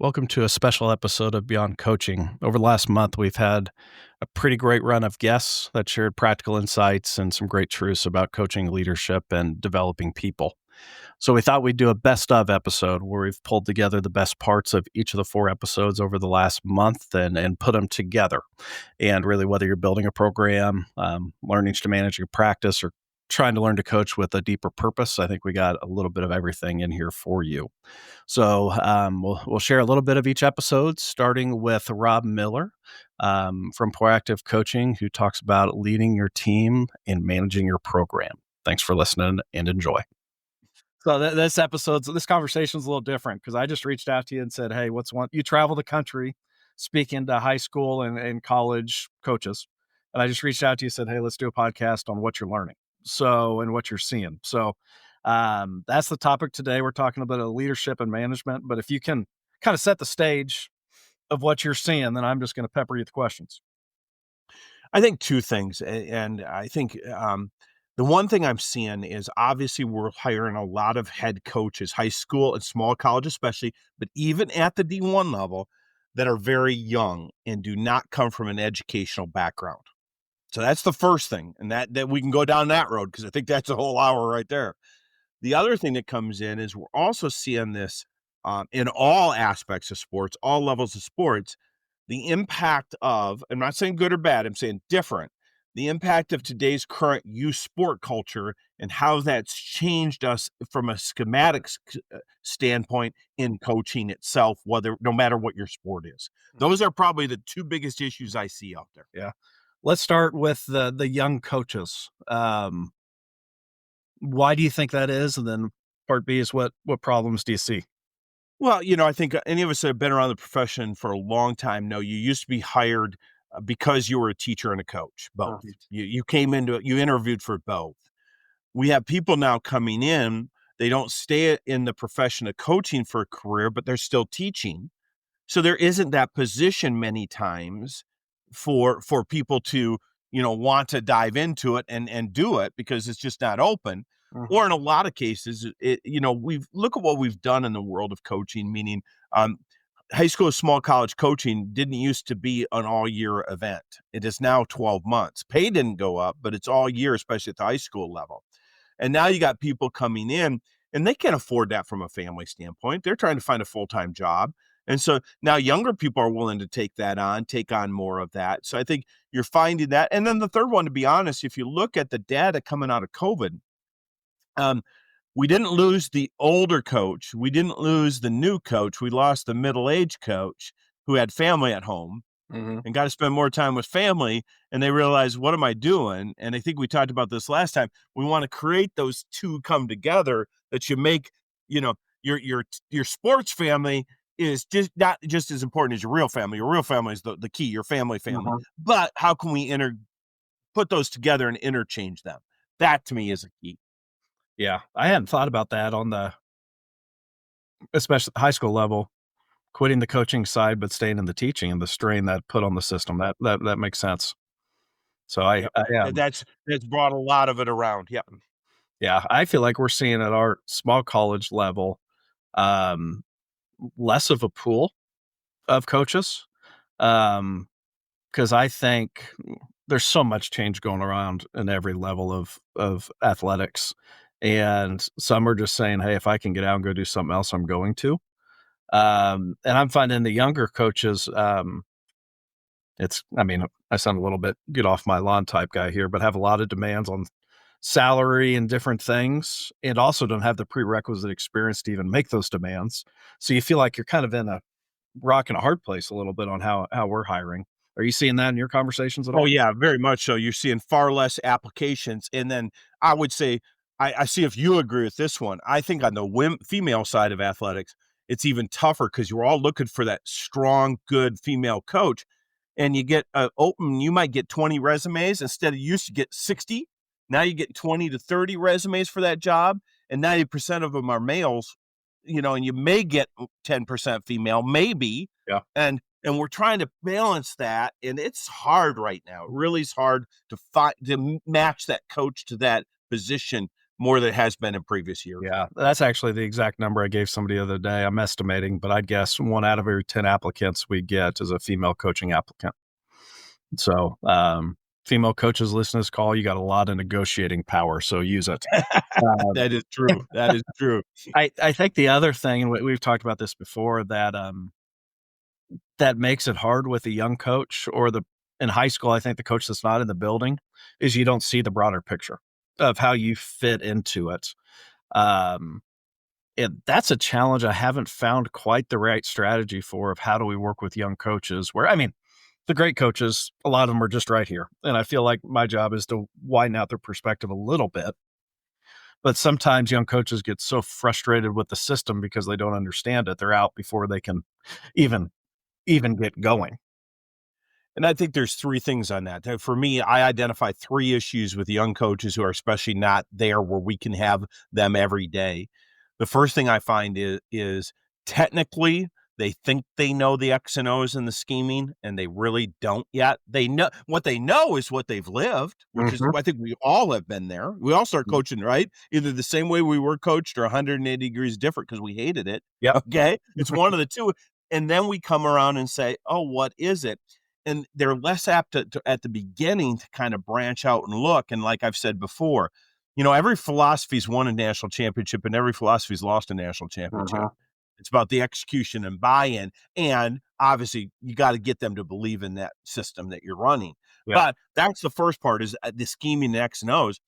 Welcome to a special episode of Beyond Coaching. Over the last month, we've had a pretty great run of guests that shared practical insights and some great truths about coaching, leadership, and developing people. So we thought we'd do a best of episode where we've pulled together the best parts of each of the 4 episodes over the last month and put them together. And really, whether you're building a program, learning to manage your practice, or trying to learn to coach with a deeper purpose, I think we got a little bit of everything in here for you. So we'll share a little bit of each episode, starting with Rob Miller from Proactive Coaching, who talks about leading your team and managing your program. Thanks for listening and enjoy. So this conversation is a little different because I just reached out to you and said, "Hey, you travel the country speaking to high school and college coaches," and I just reached out to you and said, "Hey, let's do a podcast on what you're learning, and what you're seeing." So that's the topic today. We're talking about leadership and management, but if you can kind of set the stage of what you're seeing, then I'm just going to pepper you with questions. I think two things, and I think the one thing I'm seeing is obviously we're hiring a lot of head coaches, high school and small college especially, but even at the D1 level, that are very young and do not come from an educational background. So that's the first thing, and that we can go down that road because I think that's a whole hour right there. The other thing that comes in is we're also seeing this in all aspects of sports, all levels of sports, the impact of, I'm not saying good or bad, I'm saying different, the impact of today's current youth sport culture and how that's changed us from a schematics standpoint in coaching itself, no matter what your sport is. Those are probably the two biggest issues I see out there. Yeah. Let's start with the young coaches. Why do you think that is? And then part B is what problems do you see? Well, I think any of us that have been around the profession for a long time know you used to be hired because you were a teacher and a coach, both. Right. You came into it, you interviewed for both. We have people now coming in, they don't stay in the profession of coaching for a career, but they're still teaching. So there isn't that position many times for people to, want to dive into it and do it because it's just not open. Or in a lot of cases, look at what we've done in the world of coaching, meaning high school, small college coaching didn't used to be an all year event. It is now 12 months. Pay didn't go up, but it's all year, especially at the high school level. And now you got people coming in and they can't afford that from a family standpoint. They're trying to find a full-time job. And so now younger people are willing to take on more of that. So I think you're finding that. And then the third one, to be honest, if you look at the data coming out of COVID, we didn't lose the older coach. We didn't lose the new coach. We lost the middle-aged coach who had family at home and got to spend more time with family. And they realized, what am I doing? And I think we talked about this last time. We want to create those two come together that you make, your sports family is just not just as important as your real family. Your real family is the key, your family. But how can we put those together and interchange them? That to me is a key. Yeah, I hadn't thought about that on especially high school level, quitting the coaching side, but staying in the teaching and the strain that put on the system. That makes sense. So Yep. That's brought a lot of it around. Yep. Yeah, I feel like we're seeing at our small college level, less of a pool of coaches. Because I think there's so much change going around in every level of athletics. And some are just saying, hey, if I can get out and go do something else, I'm going to. And I'm finding the younger coaches, I sound a little bit get off my lawn type guy here, but have a lot of demands on salary and different things, and also don't have the prerequisite experience to even make those demands. So you feel like you're kind of in a rock and a hard place a little bit on how we're hiring. Are you seeing that in your conversations at all? Oh, yeah, very much so. You're seeing far less applications. And then I would say, I see if you agree with this one. I think on the female side of athletics, it's even tougher because you're all looking for that strong, good female coach. And you get you might get 20 resumes instead of you used to get 60. Now you get 20 to 30 resumes for that job. And 90% of them are males, and you may get 10% female, maybe. Yeah. And we're trying to balance that, and it's hard right now. It really is hard to match that coach to that position more than it has been in previous years. Yeah, that's actually the exact number I gave somebody the other day. I'm estimating, but I'd guess 1 out of every 10 applicants we get is a female coaching applicant. So, female coaches listen to this call, you got a lot of negotiating power, so use it. That is true. That is true. I think the other thing, and we've talked about this before, that that makes it hard with a young coach or in high school, I think the coach that's not in the building is you don't see the broader picture of how you fit into it. Um, and that's a challenge I haven't found quite the right strategy for of how do we work with young coaches where, I mean, the great coaches, a lot of them are just right here. And I feel like my job is to widen out their perspective a little bit. But sometimes young coaches get so frustrated with the system because they don't understand it. They're out before they can even get going. And I think there's three things on that. For me, I identify three issues with young coaches who are especially not there where we can have them every day. The first thing I find is technically they think they know the X and O's and the scheming, and they really don't yet. They know what they know is what they've lived, which is I think we all have been there. We all start coaching, right? Either the same way we were coached or 180 degrees different because we hated it. Yep. Okay. It's one of the two. And then we come around and say, oh, what is it? And they're less apt to at the beginning to kind of branch out and look. And like I've said before, every philosophy's won a national championship and every philosophy's lost a national championship. It's about the execution and buy-in. And obviously you got to get them to believe in that system that you're running. Yeah. But that's the first part is the scheming X and O's.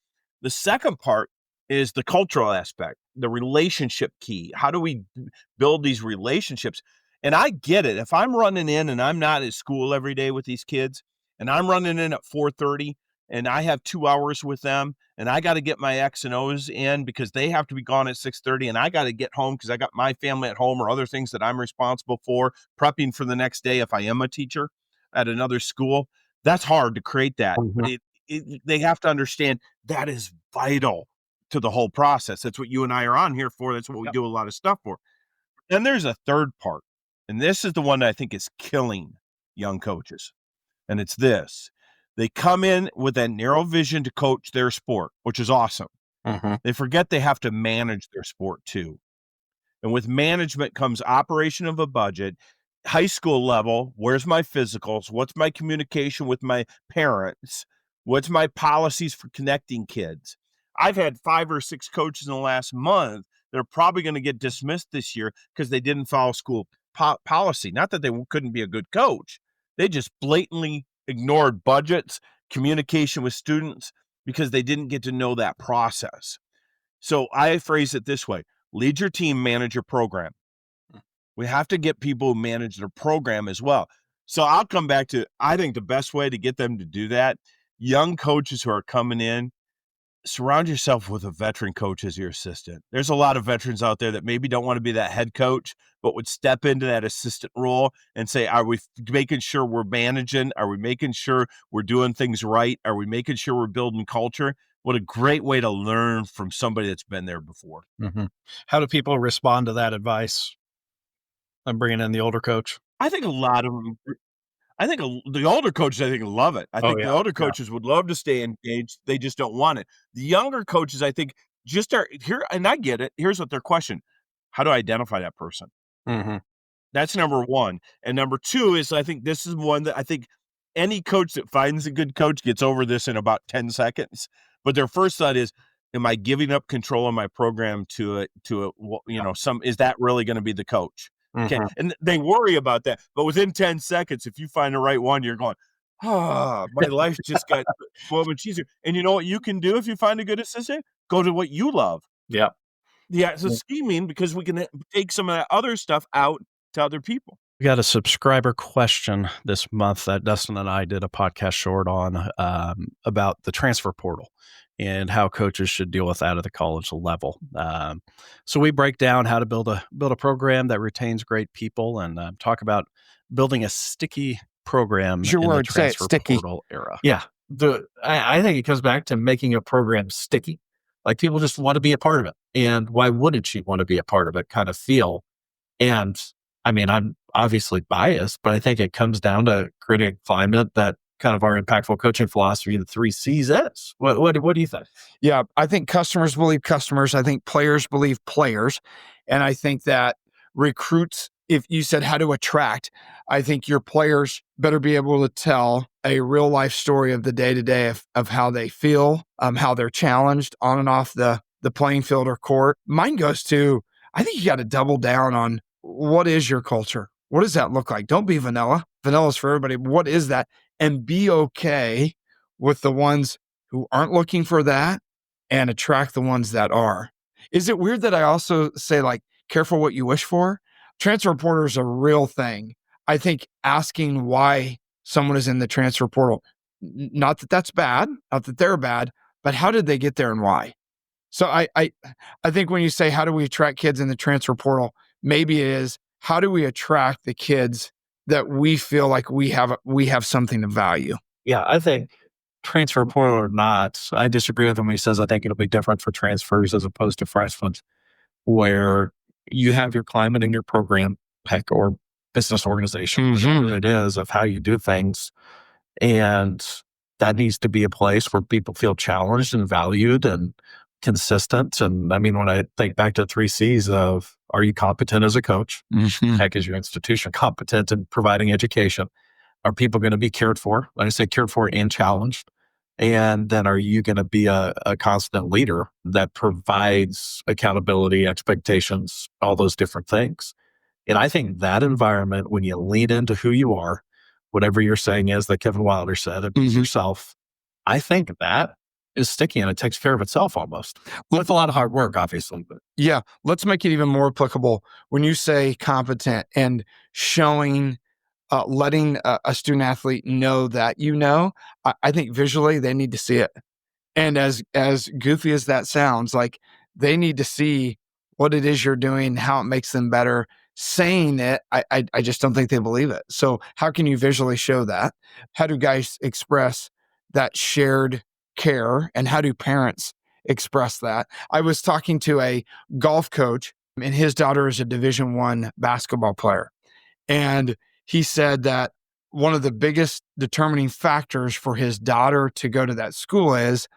The second part is the cultural aspect, the relationship key. How do we build these relationships? And I get it. If I'm running in and I'm not at school every day with these kids and I'm running in at 4:30 and I have 2 hours with them and I got to get my X and O's in because they have to be gone at 6:30 and I got to get home because I got my family at home or other things that I'm responsible for, prepping for the next day if I am a teacher at another school. That's hard to create that. But they have to understand that is vital to the whole process. That's what you and I are on here for. That's what we do a lot of stuff for. Then there's a third part. And this is the one that I think is killing young coaches. And it's this. They come in with that narrow vision to coach their sport, which is awesome. They forget they have to manage their sport too. And with management comes operation of a budget, high school level, where's my physicals? What's my communication with my parents? What's my policies for connecting kids? I've had 5 or 6 coaches in the last month that are probably going to get dismissed this year because they didn't follow school policy. Not that they couldn't be a good coach. They just blatantly ignored budgets, communication with students because they didn't get to know that process. So I phrase it this way: lead your team, manage your program. We have to get people who manage their program as well. So I'll come back to, I think the best way to get them to do that, young coaches who are coming in, surround yourself with a veteran coach as your assistant. There's a lot of veterans out there that maybe don't want to be that head coach, but would step into that assistant role and say, are we making sure we're managing? Are we making sure we're doing things right? Are we making sure we're building culture? What a great way to learn from somebody that's been there before. How do people respond to that advice? I'm bringing in the older coach. I think a lot of them, the older coaches, I think, love it. I think the older coaches would love to stay engaged. They just don't want it. The younger coaches, I think, just are here, and I get it. Here's what their question: how do I identify that person? That's number one. And number two is, I think this is one that I think any coach that finds a good coach gets over this in about 10 seconds. But their first thought is, am I giving up control of my program to is that really going to be the coach? Okay. And they worry about that. But within 10 seconds, if you find the right one, you're going, my life just got so much easier. And you know what you can do if you find a good assistant? Go to what you love. Yeah. Yeah. So scheming, because we can take some of that other stuff out to other people. We got a subscriber question this month that Dustin and I did a podcast short on about the transfer portal and how coaches should deal with that at the college level. So we break down how to build a program that retains great people and talk about building a sticky program in the transfer portal era. Yeah. I think it comes back to making a program sticky. Like, people just want to be a part of it. And why wouldn't you want to be a part of it kind of feel? And I mean, I'm obviously biased, but I think it comes down to creating a climate that kind of our impactful coaching philosophy, the 3 C's is. What do you think? Yeah, I think customers believe customers. I think players believe players. And I think that recruits, if you said how to attract, I think your players better be able to tell a real life story of the day to day of how they feel, how they're challenged on and off the playing field or court. Mine goes to, I think you got to double down on what is your culture? What does that look like? Don't be vanilla. Vanilla is for everybody. What is that? And be okay with the ones who aren't looking for that and attract the ones that are. Is it weird that I also say, like, careful what you wish for? Transfer portal is a real thing. I think asking why someone is in the transfer portal, not that that's bad, not that they're bad, but how did they get there and why? So I think when you say, how do we attract kids in the transfer portal, maybe it is, how do we attract the kids that we feel like we have something of value? Yeah, I think transfer portal or not, I disagree with him when he says I think it'll be different for transfers as opposed to freshmen, where you have your climate in your program, heck, or business organization, whatever it is, of how you do things. And that needs to be a place where people feel challenged and valued and consistent. And I mean, when I think back to 3 C's of, are you competent as a coach? Heck, is your institution competent in providing education? Are people going to be cared for? When I say cared for and challenged. And then are you going to be a constant leader that provides accountability, expectations, all those different things? And I think that environment, when you lean into who you are, whatever you're saying is that Kevin Wilder said, and be yourself, I think that is sticky and it takes care of itself almost. With a lot of hard work, obviously. But Yeah, let's make it even more applicable. When you say competent and showing, letting a student athlete know that I think visually they need to see it. And as goofy as that sounds, like, they need to see what it is you're doing, how it makes them better. Saying it, I just don't think they believe it. So how can you visually show that? How do guys express that shared care? And how do parents express that? I was talking to a golf coach, and his daughter is a Division I basketball player. And he said that one of the biggest determining factors for his daughter to go to that school is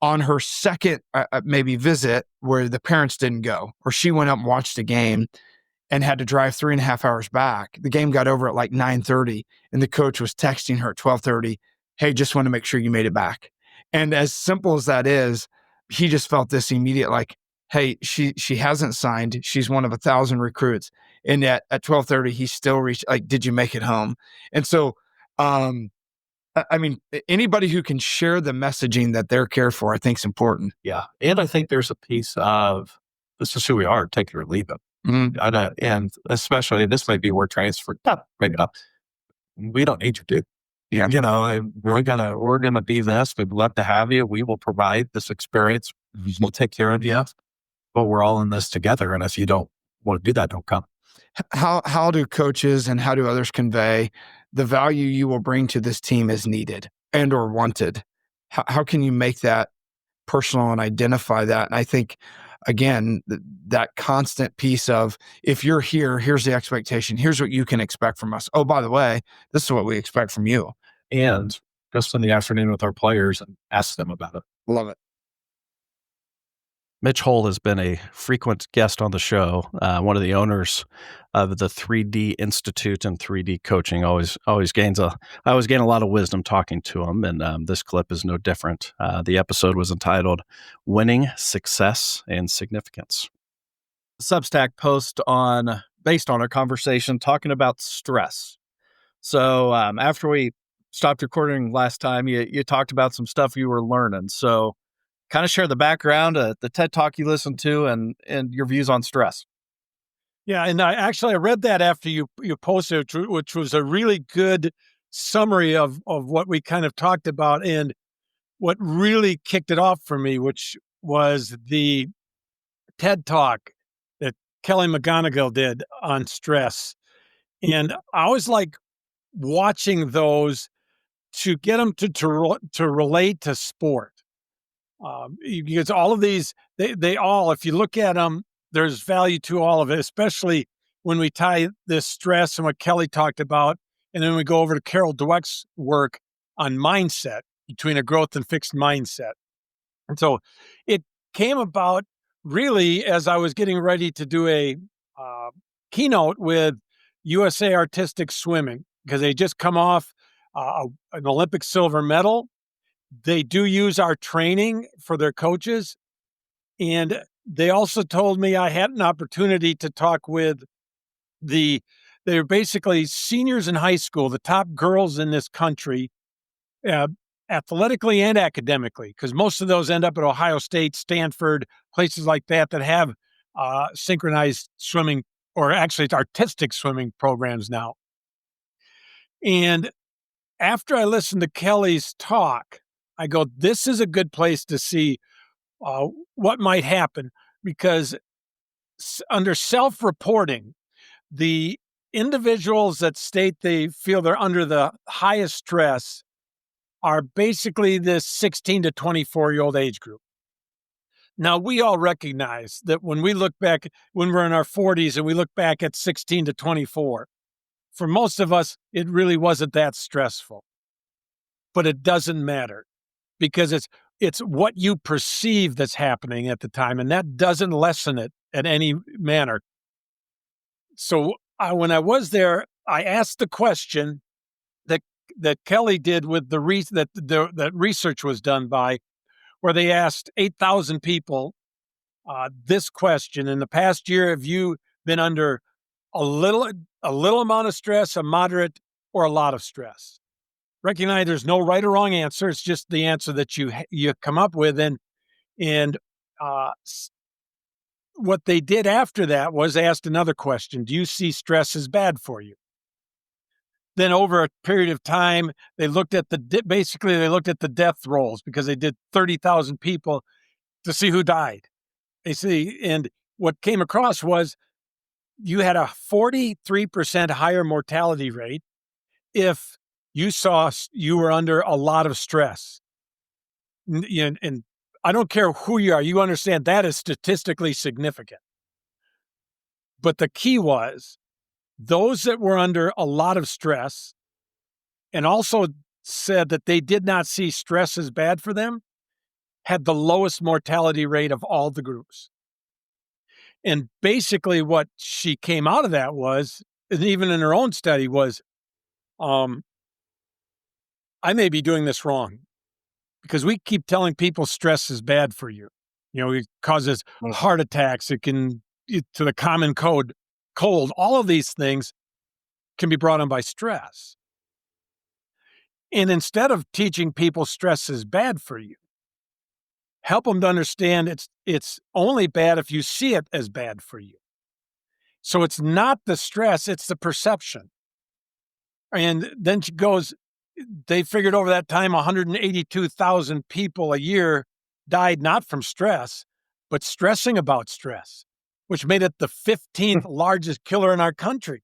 on her second maybe visit where the parents didn't go, or she went up and watched a game and had to drive 3.5 hours back. The game got over at like 9:30, and the coach was texting her at 12:30, "Hey, just want to make sure you made it back." And as simple as that is, he just felt this immediate, like, hey, she hasn't signed. She's one of 1,000 recruits. And at 12:30, he still reached, like, did you make it home? And so, I mean, anybody who can share the messaging that they're cared for, I think is important. yeah. And I think there's a piece of, this is who we are, take it or leave it. And especially, this might be where transfer, maybe not. We don't need you to. Yeah. And we're gonna be this. We'd love to have you. We will provide this experience. We'll take care of you. But we're all in this together. And if you don't want to do that, don't come. How do coaches and how do others convey the value you will bring to this team is needed and or wanted? How can you make that personal and identify that? And I think, again, that constant piece of, if you're here, here's the expectation. Here's what you can expect from us. Oh, by the way, this is what we expect from you. And go spend the afternoon with our players and ask them about it. Love it. Mitch Hull has been a frequent guest on the show, one of the owners of the 3D Institute and 3D Coaching. I always gain a lot of wisdom talking to him, and this clip is no different. The episode was entitled "Winning, Success, and Significance." Substack post based on our conversation talking about stress. So after we stopped recording last time, you talked about some stuff you were learning. So kind of share the background, the TED Talk you listened to, and your views on stress. Yeah, and I read that after you posted, which was a really good summary of what we kind of talked about, and what really kicked it off for me, which was the TED Talk that Kelly McGonigal did on stress. And I was like watching those to get them to relate to sport. Because all of these, they all, if you look at them, there's value to all of it, especially when we tie this stress and what Kelly talked about, and then we go over to Carol Dweck's work on mindset, between a growth and fixed mindset. And so it came about really as I was getting ready to do a keynote with USA Artistic Swimming, because they just come off an Olympic silver medal. They do use our training for their coaches. And they also told me I had an opportunity to talk with they're basically seniors in high school, the top girls in this country, athletically and academically, because most of those end up at Ohio State, Stanford, places like that have synchronized swimming, or actually it's artistic swimming programs now. And after I listened to Kelly's talk, I go, this is a good place to see what might happen, because under self-reporting, the individuals that state they feel they're under the highest stress are basically this 16 to 24-year-old age group. Now, we all recognize that when we look back, when we're in our 40s and we look back at 16 to 24, for most of us, it really wasn't that stressful. But it doesn't matter, because it's what you perceive that's happening at the time, and that doesn't lessen it in any manner. So when I was there, I asked the question that Kelly did with that research was done by, where they asked 8,000 people this question: in the past year, have you been under a little amount of stress, a moderate, or a lot of stress? Recognize there's no right or wrong answer. It's just the answer that you come up with. And what they did after that was asked another question: do you see stress as bad for you? Then over a period of time, they looked at the death rolls, because they did 30,000 people to see who died. And what came across was you had a 43% higher mortality rate if you saw you were under a lot of stress. And I don't care who you are, you understand that is statistically significant. But the key was those that were under a lot of stress, and also said that they did not see stress as bad for them, had the lowest mortality rate of all the groups. And basically what she came out of that was, and even in her own study, was, I may be doing this wrong, because we keep telling people stress is bad for you. It causes heart attacks. It can, to the common cold, all of these things can be brought on by stress. And instead of teaching people stress is bad for you, help them to understand it's only bad if you see it as bad for you. So it's not the stress, it's the perception. And then she goes, they figured over that time 182,000 people a year died not from stress, but stressing about stress, which made it the 15th largest killer in our country.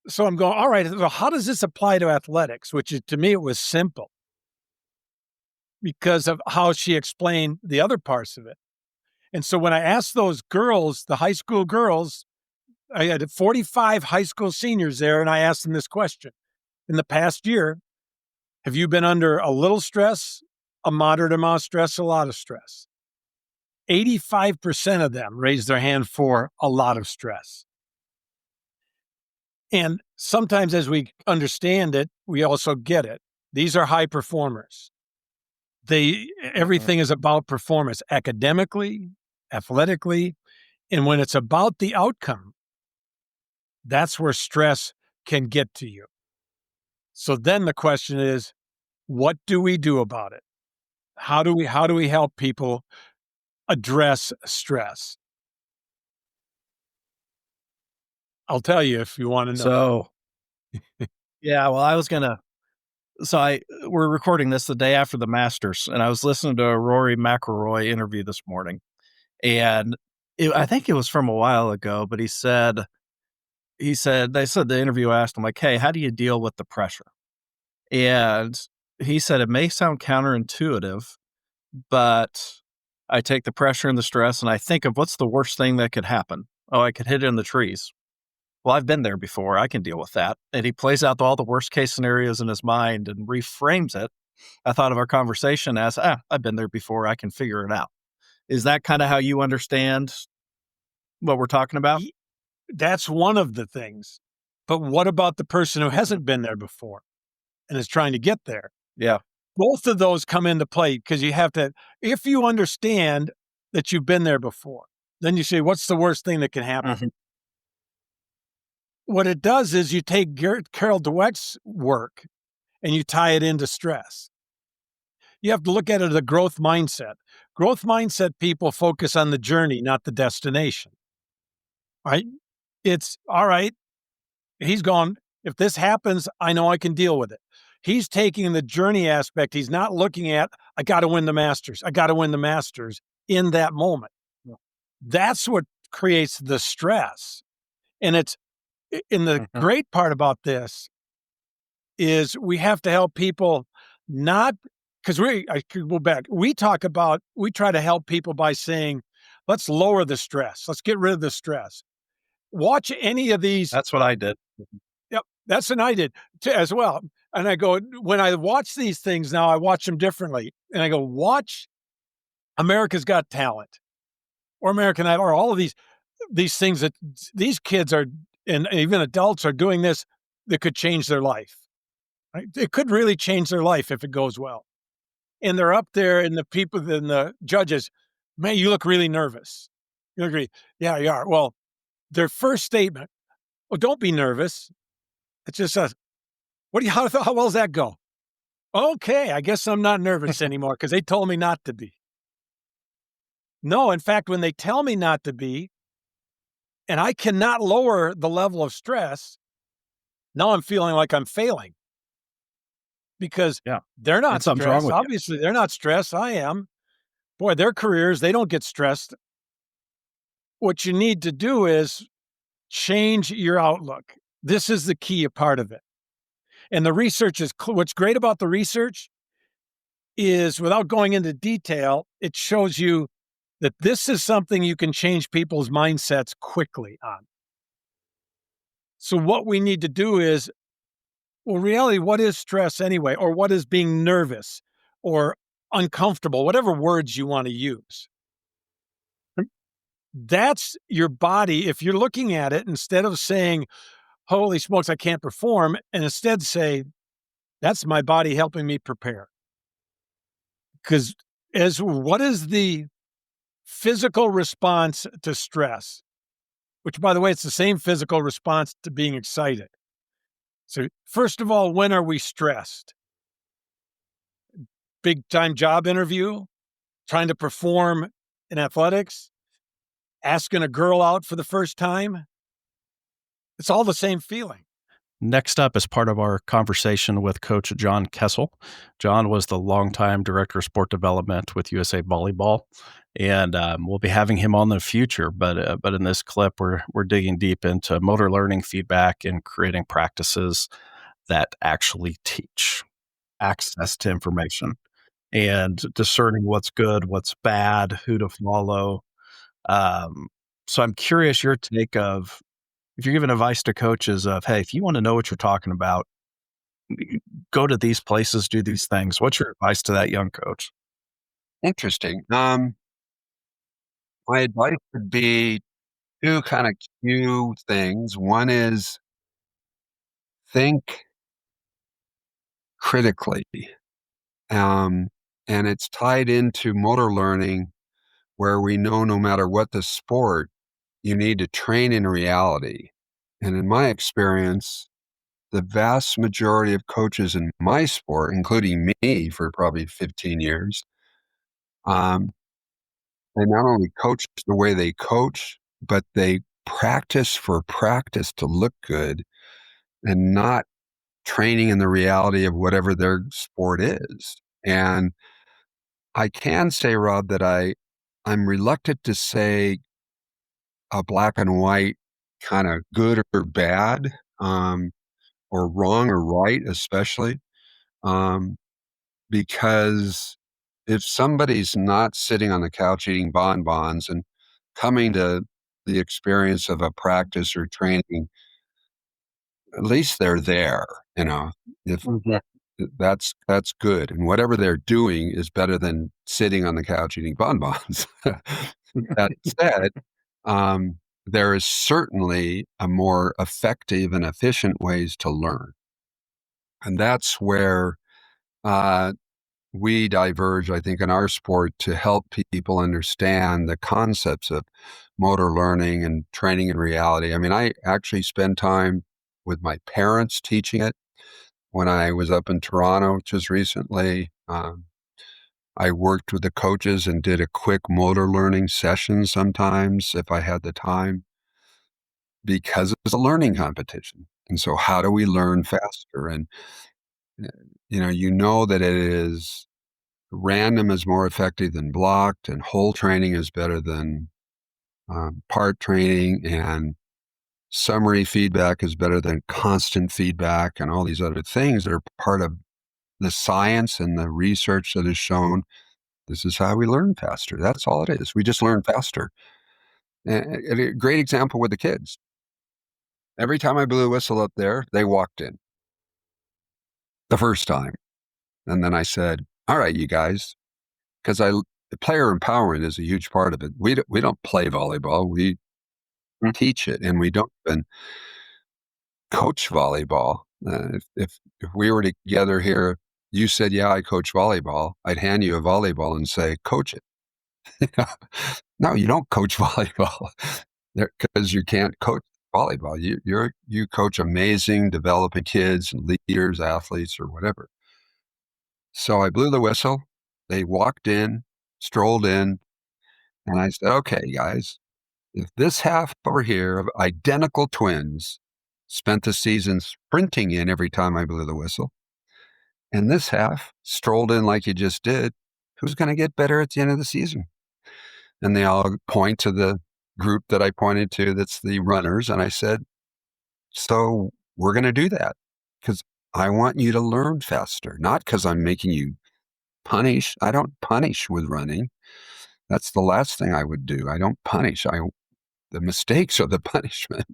So I'm going, all right, so how does this apply to athletics? Which to me, it was simple, because of how she explained the other parts of it. And so when I asked those girls, the high school girls, I had 45 high school seniors there, and I asked them this question: in the past year, have you been under a little stress, a moderate amount of stress, a lot of stress? 85% of them raised their hand for a lot of stress. And sometimes as we understand it, we also get it. These are high performers. Everything is about performance, academically, athletically. And when it's about the outcome, that's where stress can get to you. So then the question is, what do we do about it? How do we help people address stress? I'll tell you if you want to know. So, yeah, well, we're recording this the day after the Masters, and I was listening to a Rory McIlroy interview this morning, and I think it was from a while ago, but they said the interview asked him, like, hey, how do you deal with the pressure? And he said, it may sound counterintuitive, but I take the pressure and the stress and I think of what's the worst thing that could happen. Oh, I could hit it in the trees. well, I've been there before. I can deal with that. And he plays out all the worst case scenarios in his mind and reframes it. I thought of our conversation as, I've been there before. I can figure it out. Is that kind of how you understand what we're talking about? That's one of the things. But what about the person who hasn't been there before and is trying to get there? Yeah. Both of those come into play because you have to, if you understand that you've been there before, then you say, what's the worst thing that can happen? Mhm. What it does is you take Carol Dweck's work and you tie it into stress. You have to look at it as a growth mindset. Growth mindset people focus on the journey, not the destination. Right? It's all right. He's gone. If this happens, I know I can deal with it. He's taking the journey aspect. He's not looking at, I got to win the Masters. I got to win the Masters in that moment. That's what creates the stress. And it's in the great part about this is we have to help people not because I could go back. We try to help people by saying, let's lower the stress. Let's get rid of the stress. Watch any of these. That's what I did. Yep. That's what I did as well. And I go, when I watch these things now, I watch them differently. And I go, watch America's Got Talent or American Idol or all of these things that these kids are, and even adults are doing this that could change their life. Right? It could really change their life if it goes well. And they're up there and the people and the judges, man, you look really nervous. You agree? Yeah, you are. Well, their first statement, well, don't be nervous. It's just a, how well does that go? Okay, I guess I'm not nervous anymore because they told me not to be. No, in fact, when they tell me not to be, and I cannot lower the level of stress, now I'm feeling like I'm failing. Because they're not something's wrong stressed. with you. Obviously, they're not stressed. I am. Boy, their careers, they don't get stressed. What you need to do is change your outlook. This is the key part of it. And the research is, what's great about the research is without going into detail, it shows you that this is something you can change people's mindsets quickly on. So what we need to do is, well, reality, what is stress anyway? Or what is being nervous or uncomfortable, whatever words you want to use? That's your body. If you're looking at it, instead of saying, holy smokes, I can't perform, and instead say, that's my body helping me prepare. Because what is the physical response to stress? Which, by the way, it's the same physical response to being excited. So first of all, when are we stressed? Big time job interview, trying to perform in athletics, asking a girl out for the first time. It's all the same feeling. Next up is part of our conversation with Coach John Kessel. John was the longtime director of sport development with USA Volleyball, and we'll be having him on in the future. But in this clip, we're digging deep into motor learning feedback and creating practices that actually teach access to information and discerning what's good, what's bad, who to follow. So I'm curious your take of, if you're giving advice to coaches of, hey, if you want to know what you're talking about, go to these places, do these things. What's your advice to that young coach? Interesting. My advice would be two kind of cue things. One is think critically. And it's tied into motor learning, where we know no matter what the sport, you need to train in reality. And in my experience, the vast majority of coaches in my sport, including me for probably 15 years, they not only coach the way they coach, but they practice for practice to look good and not training in the reality of whatever their sport is. And I can say, Rob, that I'm reluctant to say a black and white kind of good or bad, or wrong or right, especially, because if somebody's not sitting on the couch eating bonbons and coming to the experience of a practice or training at least they're there, if that's good. And whatever they're doing is better than sitting on the couch eating bonbons. That said, there is certainly a more effective and efficient ways to learn. And that's where we diverge, I think, in our sport to help people understand the concepts of motor learning and training in reality. I mean, I actually spend time with my parents teaching it. When I was up in Toronto just recently, I worked with the coaches and did a quick motor learning session sometimes if I had the time, because it's a learning competition. And so how do we learn faster? And, you know that it is random is more effective than blocked, and whole training is better than part training, and summary feedback is better than constant feedback, and all these other things that are part of the science and the research that has shown this is how we learn faster. That's all it is. We just learn faster. And a great example with the kids. Every time I blew a whistle up there, they walked in the first time. And then I said, all right, you guys, because player empowerment is a huge part of it. We don't play volleyball. We teach it, and we don't even coach volleyball. If we were together here, you said, yeah, I coach volleyball, I'd hand you a volleyball and say, coach it. No, you don't coach volleyball because you can't coach volleyball. You coach amazing developing kids and leaders, athletes, or whatever. So I blew the whistle. They walked in, strolled in, and I said, okay, guys, if this half over here of identical twins spent the season sprinting in every time I blew the whistle, and this half strolled in like you just did, who's going to get better at the end of the season? And they all point to the group that I pointed to, that's the runners. And I said, so we're going to do that because I want you to learn faster, not because I'm making you punish. I don't punish with running. That's the last thing I would do. I don't punish. The mistakes are the punishment.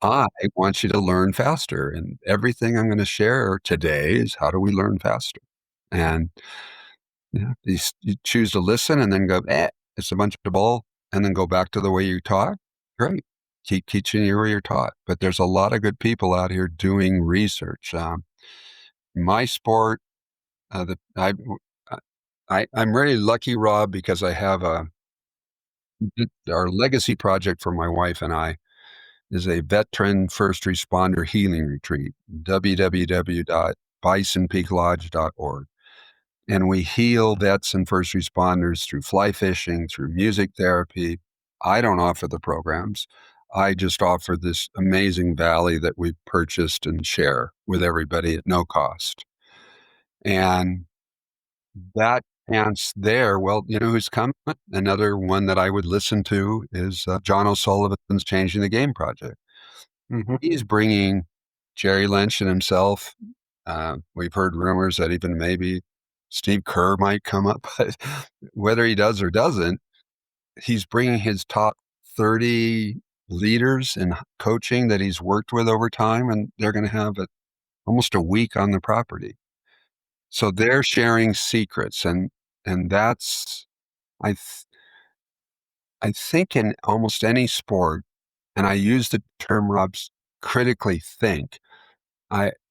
I want you to learn faster. And everything I'm going to share today is how do we learn faster? And you choose to listen and then go, it's a bunch of bull, and then go back to the way you taught. Great. Keep teaching you where you're taught. But there's a lot of good people out here doing research. My sport, I'm really lucky, Rob, because I have our legacy project for my wife and I is a veteran first responder healing retreat, www.bisonpeaklodge.org. And we heal vets and first responders through fly fishing, through music therapy. I don't offer the programs. I just offer this amazing valley that we purchased and share with everybody at no cost. And that chance there, well, you know who's coming? Another one that I would listen to is John O'Sullivan's Changing the Game project. Mm-hmm. He's bringing Jerry Lynch and himself. We've heard rumors that even maybe Steve Kerr might come up, but whether he does or doesn't, he's bringing his top 30 leaders in coaching that he's worked with over time, and they're going to have almost a week on the property. So they're sharing secrets, and that's, I think in almost any sport, and I use the term, Rob's, critically think.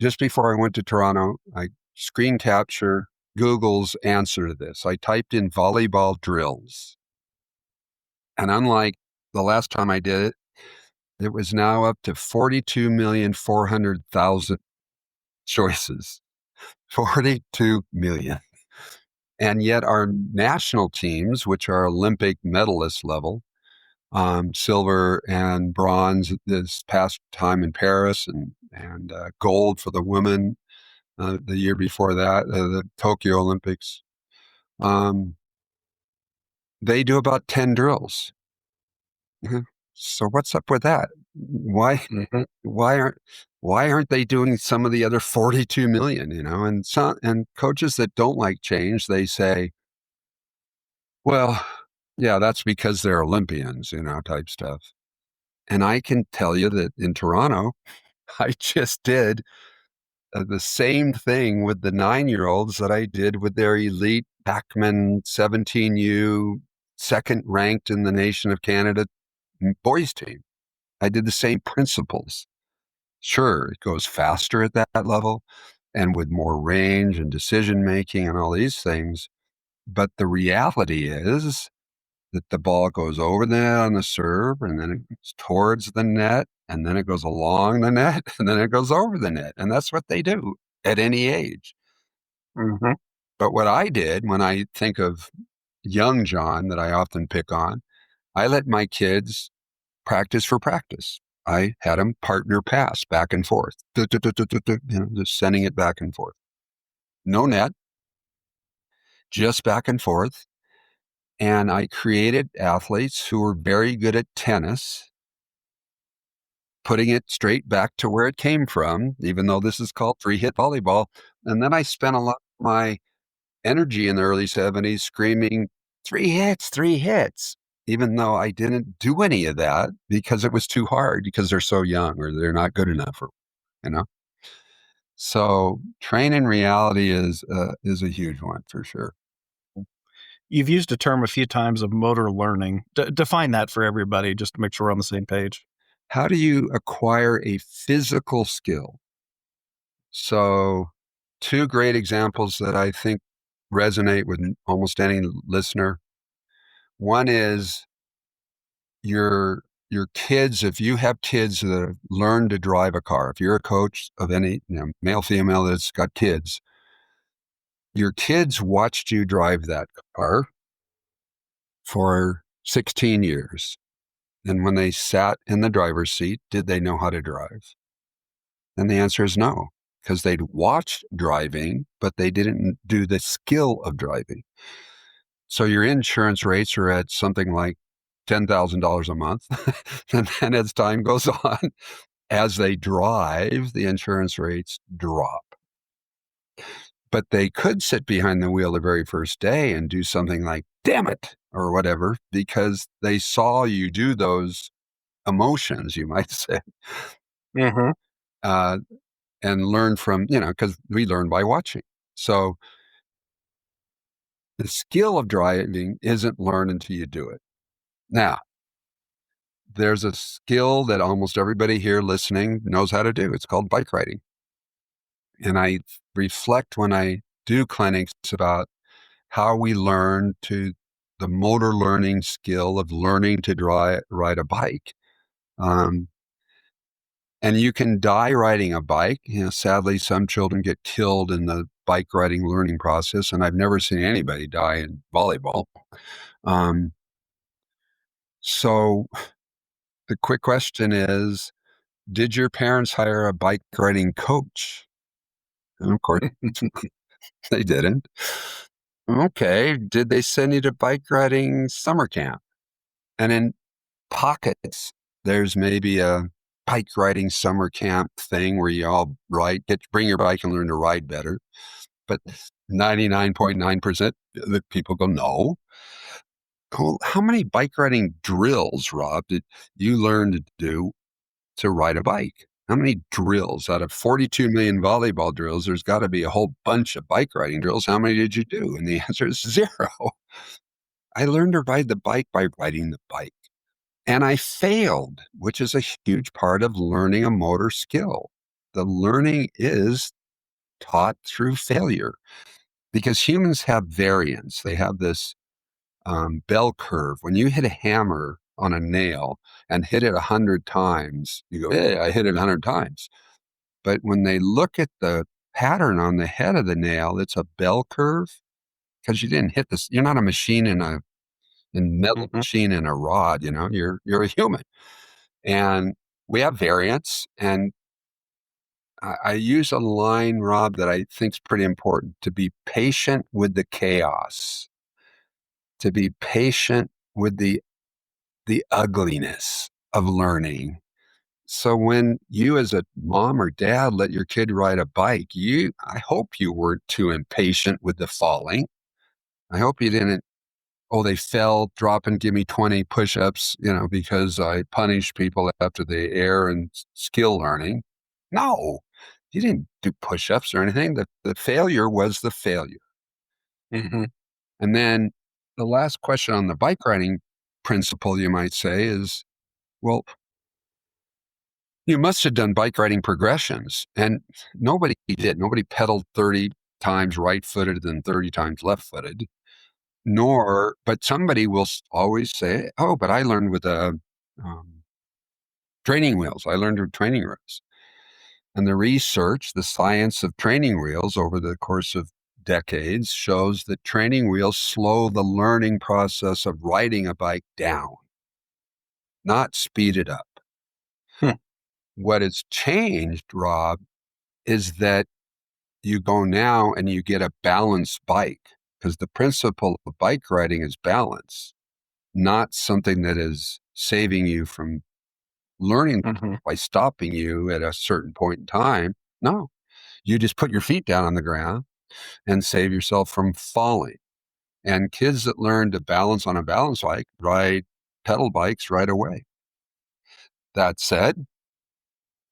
Just before I went to Toronto, I screen capture Google's answer to this. I typed in volleyball drills. And unlike the last time I did it, it was now up to 42,400,000 choices. 42 million. And yet our national teams, which are Olympic medalist level, silver and bronze this past time in Paris, and gold for the women the year before that, the Tokyo Olympics. They do about 10 drills. So what's up with that? Why aren't they doing some of the other 42 million? And coaches that don't like change, they say, well, yeah, that's because they're Olympians, type stuff. And I can tell you that in Toronto, I just did the same thing with the 9-year-olds that I did with their elite Pac-Man 17U, second ranked in the nation of Canada boys team. I did the same principles. Sure, it goes faster at that level and with more range and decision making and all these things. But the reality is that the ball goes over the net on the serve, and then it goes towards the net, and then it goes along the net, and then it goes over the net. And that's what they do at any age. Mm-hmm. But what I did when I think of young John that I often pick on, I let my kids practice for practice. I had them partner pass back and forth, just sending it back and forth. No net, just back and forth. And I created athletes who were very good at tennis, putting it straight back to where it came from, even though this is called three-hit volleyball. And then I spent a lot of my energy in the early 70s screaming, 3 hits, even though I didn't do any of that because it was too hard, because they're so young or they're not good enough, or, you know. So training reality is a huge one for sure. You've used a term a few times of motor learning. Define that for everybody, just to make sure we're on the same page. How do you acquire a physical skill? So 2 great examples that I think resonate with almost any listener. One is your kids. If you have kids that have learned to drive a car, if you're a coach of any male, female that's got kids, your kids watched you drive that car for 16 years. And when they sat in the driver's seat, did they know how to drive? And the answer is no, because they'd watched driving, but they didn't do the skill of driving. So your insurance rates are at something like $10,000 a month. And then as time goes on, as they drive, the insurance rates drop. But they could sit behind the wheel the very first day and do something like, damn it, or whatever, because they saw you do those emotions, you might say. Mm-hmm. And learn from, because we learn by watching. So the skill of driving isn't learned until you do it. Now, there's a skill that almost everybody here listening knows how to do. It's called bike riding. And I reflect when I do clinics about how we learn to the motor learning skill of learning to ride a bike. And you can die riding a bike. Sadly, some children get killed in the bike riding learning process, and I've never seen anybody die in volleyball. So the quick question is, did your parents hire a bike riding coach? And of course, they didn't. Okay. Did they send you to bike riding summer camp? And in pockets, there's maybe a bike riding summer camp thing where you all bring your bike and learn to ride better. But 99.9% of the people go, no. Well, how many bike riding drills, Rob, did you learn to do to ride a bike? How many drills out of 42 million volleyball drills? There's got to be a whole bunch of bike riding drills. How many did you do? And the answer is 0. I learned to ride the bike by riding the bike. And I failed, which is a huge part of learning a motor skill. The learning is taught through failure because humans have variance. They have this bell curve. When you hit a hammer on a nail and hit it 100 times, you go, hey, I hit it 100 times. But when they look at the pattern on the head of the nail, it's a bell curve because you didn't hit this. You're not a machine in metal machine in a rod, you're a human. And we have variance. And I use a line, Rob, that I think is pretty important: to be patient with the chaos, to be patient with the ugliness of learning. So when you as a mom or dad let your kid ride a bike, I hope you weren't too impatient with the falling. I hope you didn't, they fell, drop and give me 20 push-ups, because I punish people after the air and skill learning. No, you didn't do push-ups or anything. The failure was the failure. Mm-hmm. And then the last question on the bike riding principle, you might say, is, well, you must have done bike riding progressions. And nobody did. Nobody pedaled 30 times right-footed and 30 times left-footed. But somebody will always say, oh, but I learned with training wheels. I learned with training wheels. And the research, the science of training wheels over the course of decades shows that training wheels slow the learning process of riding a bike down, not speed it up. What has changed, Rob, is that you go now and you get a balanced bike, because the principle of bike riding is balance, not something that is saving you from learning by stopping you at a certain point in time. No, you just put your feet down on the ground and save yourself from falling. And kids that learn to balance on a balance bike ride pedal bikes right away. That said,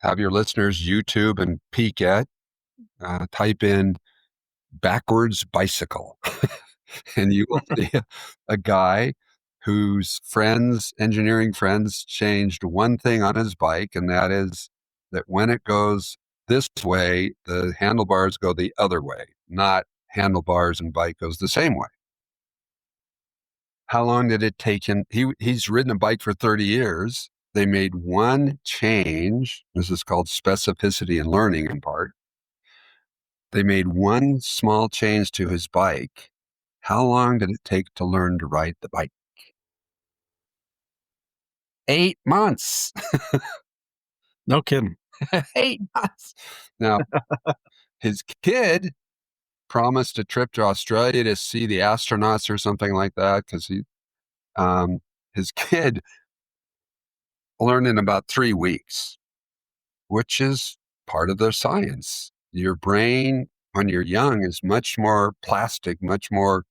have your listeners YouTube and peek at, type in backwards bicycle, and you will see a guy whose engineering friends, changed one thing on his bike, and that is that when it goes this way, the handlebars go the other way, not handlebars and bike goes the same way. How long did it take him? He's ridden a bike for 30 years. They made one change. This is called specificity and learning in part. They made one small change to his bike. How long did it take to learn to ride the bike? 8 months. No kidding. 8 months. Now, his kid promised a trip to Australia to see the astronauts or something like that, because his kid learned in about 3 weeks, which is part of the science. Your brain, when you're young, is much more plastic, much more,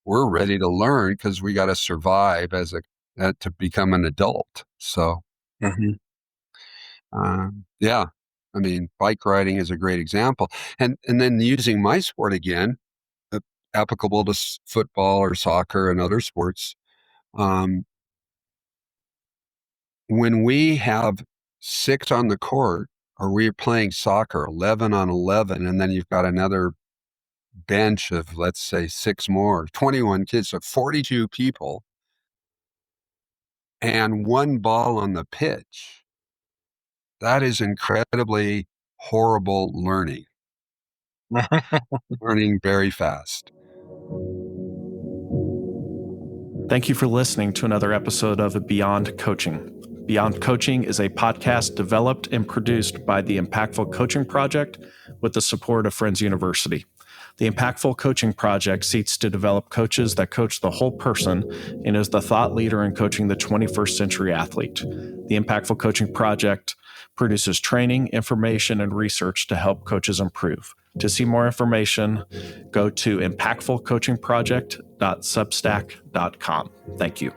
we're ready to learn because we got to survive to become an adult. So, yeah, I mean, bike riding is a great example. And then using my sport again, applicable to football or soccer and other sports. When we have 6 on the court, or we're playing soccer, 11 on 11, and then you've got another bench of, let's say, 6 more, 21 kids, so 42 people, and 1 ball on the pitch, that is incredibly horrible learning. Learning very fast. Thank you for listening to another episode of Beyond Coaching. Beyond Coaching is a podcast developed and produced by the Impactful Coaching Project with the support of Friends University. The Impactful Coaching Project seeks to develop coaches that coach the whole person and is the thought leader in coaching the 21st century athlete. The Impactful Coaching Project produces training, information, and research to help coaches improve. To see more information, go to impactfulcoachingproject.substack.com. Thank you.